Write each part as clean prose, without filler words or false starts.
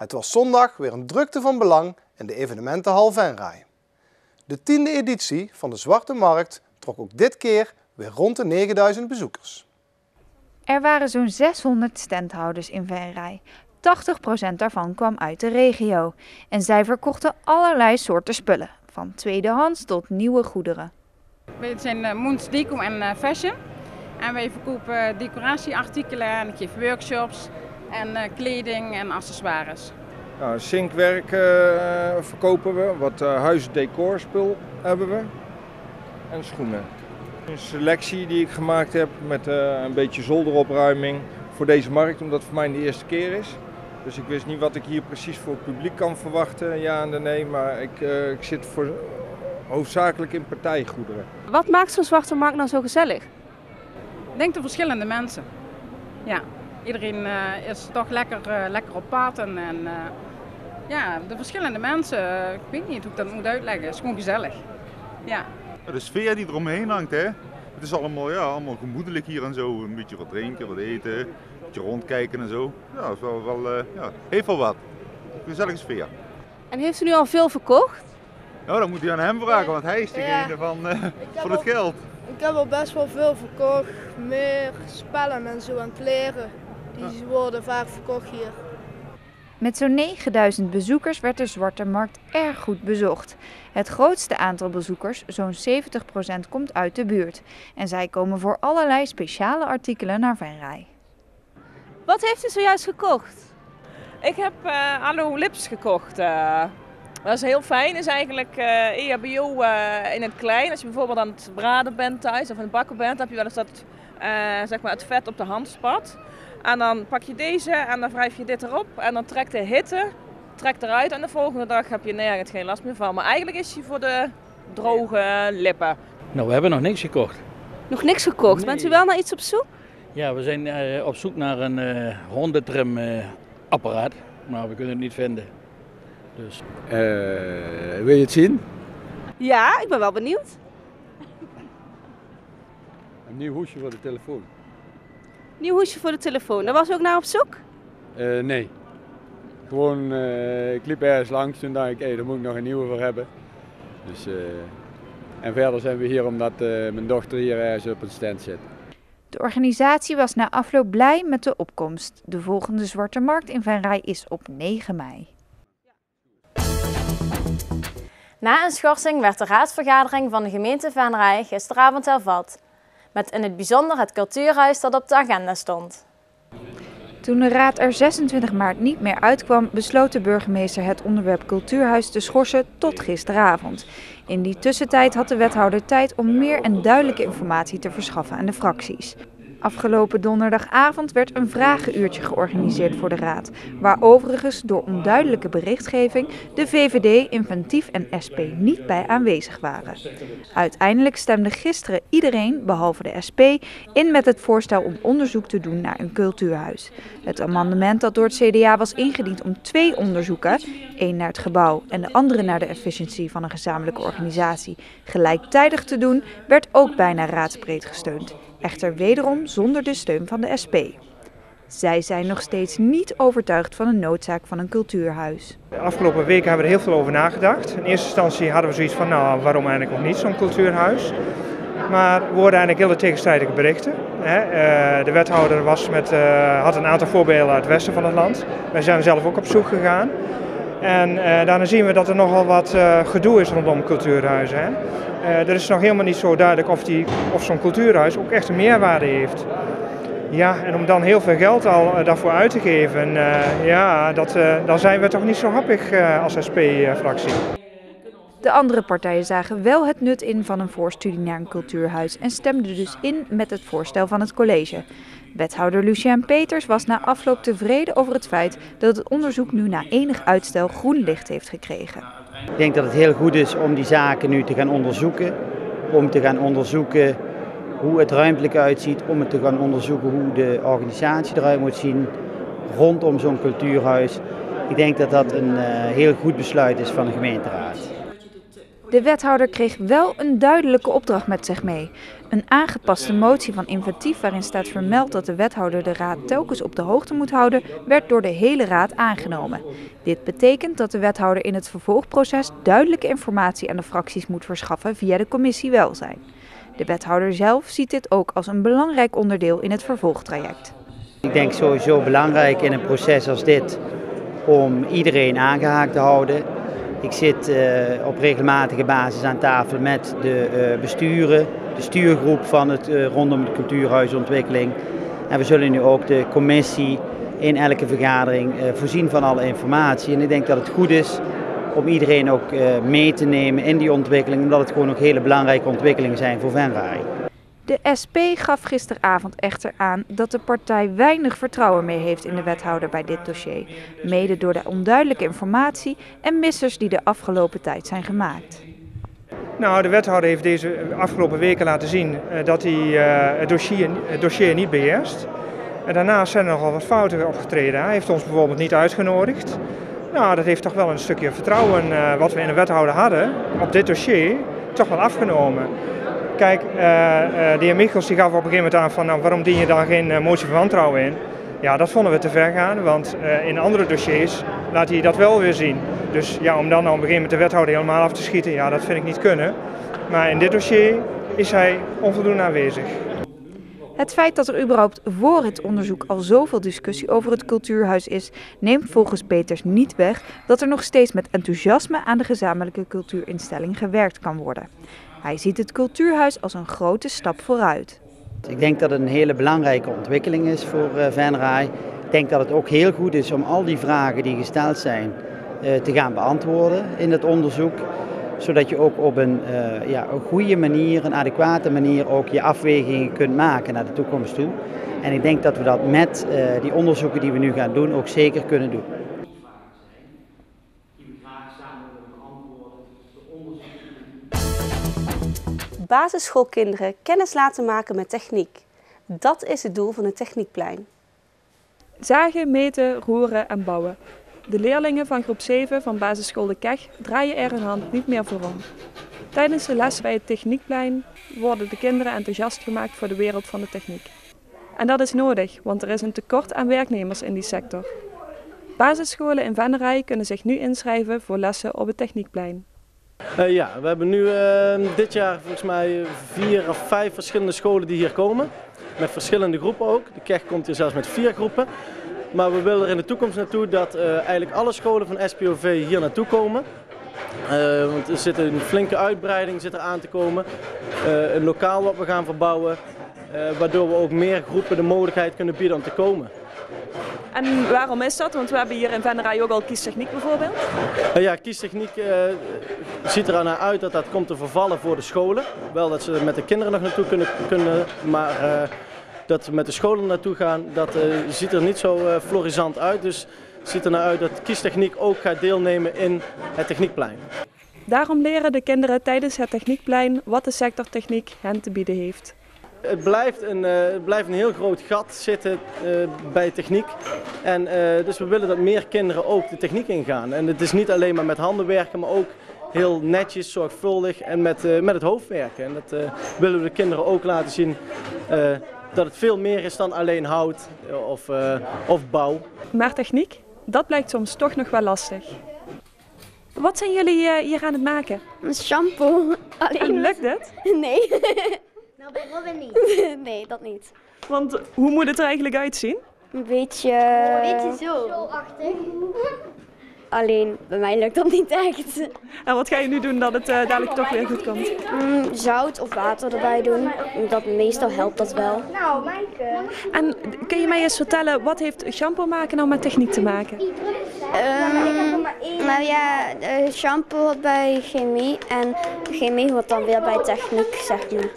Het was zondag weer een drukte van belang in de evenementenhal Venray. De 10e editie van de Zwarte Markt trok ook dit keer weer rond de 9000 bezoekers. Er waren zo'n 600 standhouders in Venray. 80% daarvan kwam uit de regio. En zij verkochten allerlei soorten spullen, van tweedehands tot nieuwe goederen. We zijn Moens Deco en Fashion. En wij verkopen decoratieartikelen en ik geef workshops en kleding en accessoires. Nou, zinkwerk verkopen we, wat huisdecorspul hebben we en schoenen. Een selectie die ik gemaakt heb met een beetje zolderopruiming voor deze markt, omdat het voor mij de eerste keer is. Dus ik wist niet wat ik hier precies voor het publiek kan verwachten, ja en nee, maar ik zit hoofdzakelijk in partijgoederen. Wat maakt zo'n Zwarte Markt nou zo gezellig? Ik denk de verschillende mensen. Ja, iedereen is toch lekker op pad en ja, de verschillende mensen, ik weet niet hoe ik dat moet uitleggen, het is gewoon gezellig. Ja. De sfeer die eromheen hangt, hè? Het is allemaal, ja, allemaal gemoedelijk hier en zo. Een beetje wat drinken, wat eten, een beetje rondkijken en zo. Ja, het is ja, heeft wel wat. Een gezellige sfeer. En heeft u nu al veel verkocht? Nou, dan moet u aan hem vragen, want hij is degene van het geld. Ik heb al best wel veel verkocht. Meer spellen en zo en kleren. Die worden vaak verkocht hier. Met zo'n 9000 bezoekers werd de Zwarte Markt erg goed bezocht. Het grootste aantal bezoekers, zo'n 70%, komt uit de buurt. En zij komen voor allerlei speciale artikelen naar Venray. Wat heeft u zojuist gekocht? Ik heb Aloe Lips gekocht. Dat is heel fijn. Het is eigenlijk EHBO in het klein. Als je bijvoorbeeld aan het braden bent thuis of aan het bakken bent, heb je wel eens dat zeg maar het vet op de hand spat. En dan pak je deze en dan wrijf je dit erop en dan trekt de hitte eruit en de volgende dag heb je nergens geen last meer van. Maar eigenlijk is hij voor de droge lippen. Nou, we hebben nog niks gekocht. Nog niks gekocht? Nee. Bent u wel naar iets op zoek? Ja, we zijn op zoek naar een hondentrim-apparaat, maar we kunnen het niet vinden. Dus. Wil je het zien? Ja, ik ben wel benieuwd. Een nieuw hoesje voor de telefoon. Nieuw hoesje voor de telefoon. Daar was u ook naar op zoek? Nee. Gewoon, ik liep ergens langs, toen dacht ik, daar moet ik nog een nieuwe voor hebben. Dus, en verder zijn we hier omdat mijn dochter hier ergens op een stand zit. De organisatie was na afloop blij met de opkomst. De volgende Zwarte Markt in Venray is op 9 mei. Na een schorsing werd de raadsvergadering van de gemeente Venray gisteravond hervat. Met in het bijzonder het cultuurhuis dat op de agenda stond. Toen de raad er 26 maart niet meer uitkwam, besloot de burgemeester het onderwerp cultuurhuis te schorsen tot gisteravond. In die tussentijd had de wethouder tijd om meer en duidelijke informatie te verschaffen aan de fracties. Afgelopen donderdagavond werd een vragenuurtje georganiseerd voor de raad, waar overigens door onduidelijke berichtgeving de VVD, Inventief en SP niet bij aanwezig waren. Uiteindelijk stemde gisteren iedereen, behalve de SP, in met het voorstel om onderzoek te doen naar een cultuurhuis. Het amendement dat door het CDA was ingediend om 2 onderzoeken, 1 naar het gebouw en de andere naar de efficiëntie van een gezamenlijke organisatie, gelijktijdig te doen, werd ook bijna raadsbreed gesteund. Echter wederom zonder de steun van de SP. Zij zijn nog steeds niet overtuigd van de noodzaak van een cultuurhuis. De afgelopen weken hebben we er heel veel over nagedacht. In eerste instantie hadden we zoiets van, nou, waarom eigenlijk nog niet zo'n cultuurhuis? Maar we hoorden eigenlijk hele tegenstrijdige berichten. De wethouder had een aantal voorbeelden uit het westen van het land. Wij zijn zelf ook op zoek gegaan. En daarna zien we dat er nogal wat gedoe is rondom cultuurhuizen. Er is nog helemaal niet zo duidelijk of zo'n cultuurhuis ook echt een meerwaarde heeft. Ja, en om dan heel veel geld al daarvoor uit te geven, dan zijn we toch niet zo happig als SP-fractie. De andere partijen zagen wel het nut in van een voorstudie naar een cultuurhuis en stemden dus in met het voorstel van het college. Wethouder Lucien Peters was na afloop tevreden over het feit dat het onderzoek nu na enig uitstel groen licht heeft gekregen. Ik denk dat het heel goed is om die zaken nu te gaan onderzoeken. Om te gaan onderzoeken hoe het ruimtelijk uitziet. Om te gaan onderzoeken hoe de organisatie eruit moet zien rondom zo'n cultuurhuis. Ik denk dat dat een heel goed besluit is van de gemeenteraad. De wethouder kreeg wel een duidelijke opdracht met zich mee. Een aangepaste motie van Inventief waarin staat vermeld dat de wethouder de raad telkens op de hoogte moet houden, werd door de hele raad aangenomen. Dit betekent dat de wethouder in het vervolgproces duidelijke informatie aan de fracties moet verschaffen via de commissie Welzijn. De wethouder zelf ziet dit ook als een belangrijk onderdeel in het vervolgtraject. Ik denk sowieso belangrijk in een proces als dit om iedereen aangehaakt te houden. Ik zit op regelmatige basis aan tafel met de besturen, de stuurgroep van het rondom de cultuurhuisontwikkeling. En we zullen nu ook de commissie in elke vergadering voorzien van alle informatie. En ik denk dat het goed is om iedereen ook mee te nemen in die ontwikkeling, omdat het gewoon ook hele belangrijke ontwikkelingen zijn voor Venray. De SP gaf gisteravond echter aan dat de partij weinig vertrouwen meer heeft in de wethouder bij dit dossier. Mede door de onduidelijke informatie en missers die de afgelopen tijd zijn gemaakt. Nou, de wethouder heeft deze afgelopen weken laten zien dat hij het dossier niet beheerst. En daarnaast zijn er nogal wat fouten opgetreden. Hij heeft ons bijvoorbeeld niet uitgenodigd. Nou, dat heeft toch wel een stukje vertrouwen wat we in de wethouder hadden op dit dossier toch wel afgenomen. Kijk, de heer Michels die gaf op een gegeven moment aan van nou, waarom dien je dan geen motie van wantrouwen in? Ja, dat vonden we te ver gaan, want in andere dossiers laat hij dat wel weer zien. Dus ja, om dan op een gegeven moment de wethouder helemaal af te schieten, ja, dat vind ik niet kunnen. Maar in dit dossier is hij onvoldoende aanwezig. Het feit dat er überhaupt voor het onderzoek al zoveel discussie over het cultuurhuis is, neemt volgens Peters niet weg dat er nog steeds met enthousiasme aan de gezamenlijke cultuurinstelling gewerkt kan worden. Hij ziet het cultuurhuis als een grote stap vooruit. Ik denk dat het een hele belangrijke ontwikkeling is voor Venray. Ik denk dat het ook heel goed is om al die vragen die gesteld zijn te gaan beantwoorden in het onderzoek. Zodat je ook op een goede manier, een adequate manier ook je afwegingen kunt maken naar de toekomst toe. En ik denk dat we dat met die onderzoeken die we nu gaan doen ook zeker kunnen doen. Basisschoolkinderen kennis laten maken met techniek. Dat is het doel van het Techniekplein. Zagen, meten, roeren en bouwen. De leerlingen van groep 7 van basisschool De Keg draaien er hun hand niet meer voor om. Tijdens de les bij het Techniekplein worden de kinderen enthousiast gemaakt voor de wereld van de techniek. En dat is nodig, want er is een tekort aan werknemers in die sector. Basisscholen in Venray kunnen zich nu inschrijven voor lessen op het Techniekplein. We hebben nu dit jaar volgens mij 4 of 5 verschillende scholen die hier komen. Met verschillende groepen ook. De Keg komt hier zelfs met 4 groepen. Maar we willen er in de toekomst naartoe dat eigenlijk alle scholen van SPOV hier naartoe komen. Want er zit een flinke uitbreiding aan te komen. Een lokaal wat we gaan verbouwen. Waardoor we ook meer groepen de mogelijkheid kunnen bieden om te komen. En waarom is dat? Want we hebben hier in Venray ook al kiestechniek bijvoorbeeld. Ja, kiestechniek ziet er naar uit dat dat komt te vervallen voor de scholen. Wel dat ze met de kinderen nog naartoe kunnen maar dat we met de scholen naartoe gaan, dat ziet er niet zo florissant uit. Dus het ziet er naar uit dat kiestechniek ook gaat deelnemen in het Techniekplein. Daarom leren de kinderen tijdens het Techniekplein wat de sector techniek hen te bieden heeft. Het blijft een heel groot gat zitten bij techniek. En dus we willen dat meer kinderen ook de techniek ingaan. En het is niet alleen maar met handen werken, maar ook heel netjes, zorgvuldig en met het hoofd werken. En dat willen we de kinderen ook laten zien dat het veel meer is dan alleen hout of bouw. Maar techniek, dat blijkt soms toch nog wel lastig. Wat zijn jullie hier aan het maken? Een shampoo. En lukt het? Nee. Nou, bij Robin niet. Nee, dat niet. Want hoe moet het er eigenlijk uitzien? Een beetje zo-achtig. Alleen, bij mij lukt dat niet echt. En wat ga je nu doen dat het dadelijk toch weer goed komt? Zout of water erbij doen. Meestal helpt dat wel. Nou, Maaike. En kun je mij eens vertellen, wat heeft shampoo maken nou met techniek te maken? Nou ja, shampoo hoort bij chemie en chemie hoort dan weer bij techniek, zeg maar.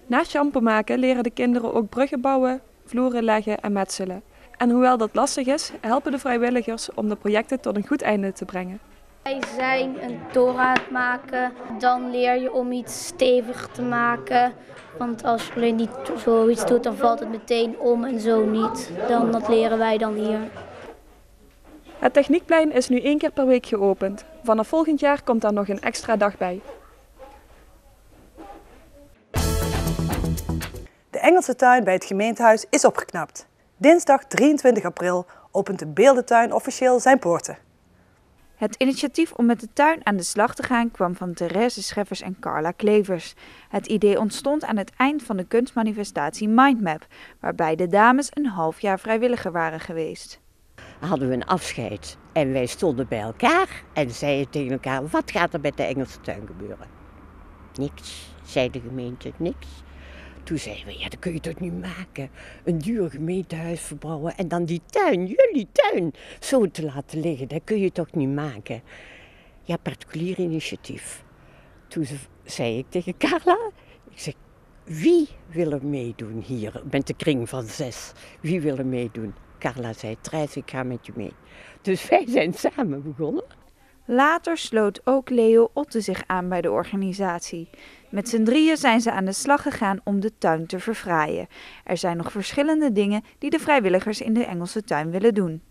Na shampoo maken leren de kinderen ook bruggen bouwen, vloeren leggen en metselen. En hoewel dat lastig is, helpen de vrijwilligers om de projecten tot een goed einde te brengen. Wij zijn een toren aan het maken, dan leer je om iets stevig te maken. Want als je alleen niet zoiets doet, dan valt het meteen om en zo niet. Dat leren wij dan hier. Het Techniekplein is nu 1 keer per week geopend. Vanaf volgend jaar komt daar nog een extra dag bij. Engelse tuin bij het gemeentehuis is opgeknapt. Dinsdag 23 april opent de beeldentuin officieel zijn poorten. Het initiatief om met de tuin aan de slag te gaan kwam van Therese Scheffers en Carla Klevers. Het idee ontstond aan het eind van de kunstmanifestatie Mindmap, waarbij de dames een half jaar vrijwilliger waren geweest. Hadden we een afscheid en wij stonden bij elkaar en zeiden tegen elkaar: wat gaat er met de Engelse tuin gebeuren? Niks, zei de gemeente, niks. Toen zeiden we: ja, dat kun je toch niet maken? Een duur gemeentehuis verbouwen en dan die tuin, jullie tuin, zo te laten liggen, dat kun je toch niet maken? Ja, particulier initiatief. Toen zei ik tegen Carla, ik zeg: wie wil er meedoen hier met de kring van 6? Wie wil er meedoen? Carla zei: Therese, ik ga met je mee. Dus wij zijn samen begonnen. Later sloot ook Leo Otte zich aan bij de organisatie. Met z'n drieën zijn ze aan de slag gegaan om de tuin te verfraaien. Er zijn nog verschillende dingen die de vrijwilligers in de Engelse tuin willen doen.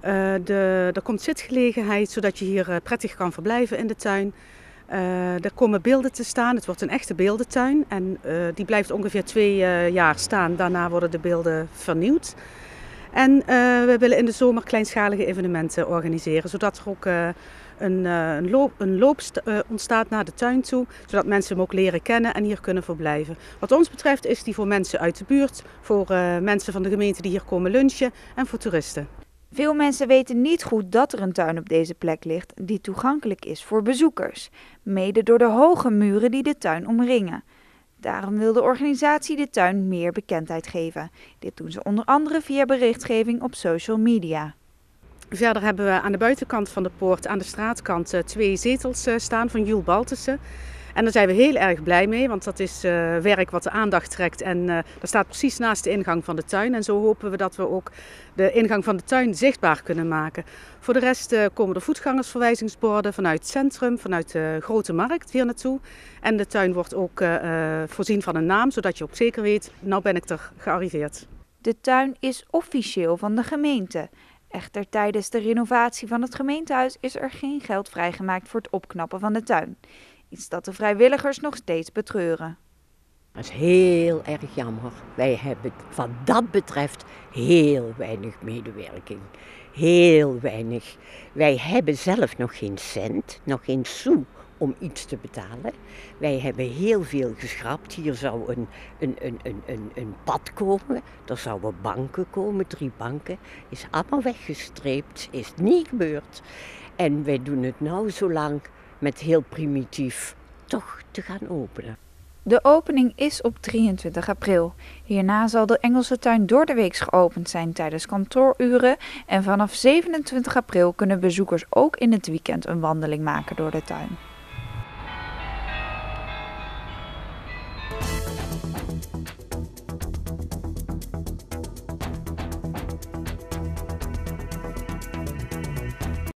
Er komt zitgelegenheid zodat je hier prettig kan verblijven in de tuin. Er komen beelden te staan. Het wordt een echte beeldentuin en die blijft ongeveer 2 jaar staan. Daarna worden de beelden vernieuwd. En we willen in de zomer kleinschalige evenementen organiseren, zodat er ook een loop ontstaat naar de tuin toe, zodat mensen hem ook leren kennen en hier kunnen verblijven. Wat ons betreft is die voor mensen uit de buurt, voor mensen van de gemeente die hier komen lunchen en voor toeristen. Veel mensen weten niet goed dat er een tuin op deze plek ligt die toegankelijk is voor bezoekers, mede door de hoge muren die de tuin omringen. Daarom wil de organisatie de tuin meer bekendheid geven. Dit doen ze onder andere via berichtgeving op social media. Verder hebben we aan de buitenkant van de poort, aan de straatkant, 2 zetels staan van Jules Baltussen. En daar zijn we heel erg blij mee, want dat is werk wat de aandacht trekt. En dat staat precies naast de ingang van de tuin. En zo hopen we dat we ook de ingang van de tuin zichtbaar kunnen maken. Voor de rest komen er voetgangersverwijzingsborden vanuit het centrum, vanuit de Grote Markt hier naartoe. En de tuin wordt ook voorzien van een naam, zodat je ook zeker weet, nou ben ik er gearriveerd. De tuin is officieel van de gemeente. Echter, tijdens de renovatie van het gemeentehuis is er geen geld vrijgemaakt voor het opknappen van de tuin. Iets dat de vrijwilligers nog steeds betreuren. Dat is heel erg jammer. Wij hebben wat dat betreft heel weinig medewerking. Heel weinig. Wij hebben zelf nog geen cent, nog geen sou om iets te betalen. Wij hebben heel veel geschrapt. Hier zou een pad komen. Er zouden banken komen, 3 banken. Is allemaal weggestreept, is niet gebeurd. En wij doen het nou zo lang met heel primitief toch te gaan openen. De opening is op 23 april. Hierna zal de Engelse tuin doordeweeks geopend zijn tijdens kantooruren. En vanaf 27 april kunnen bezoekers ook in het weekend een wandeling maken door de tuin.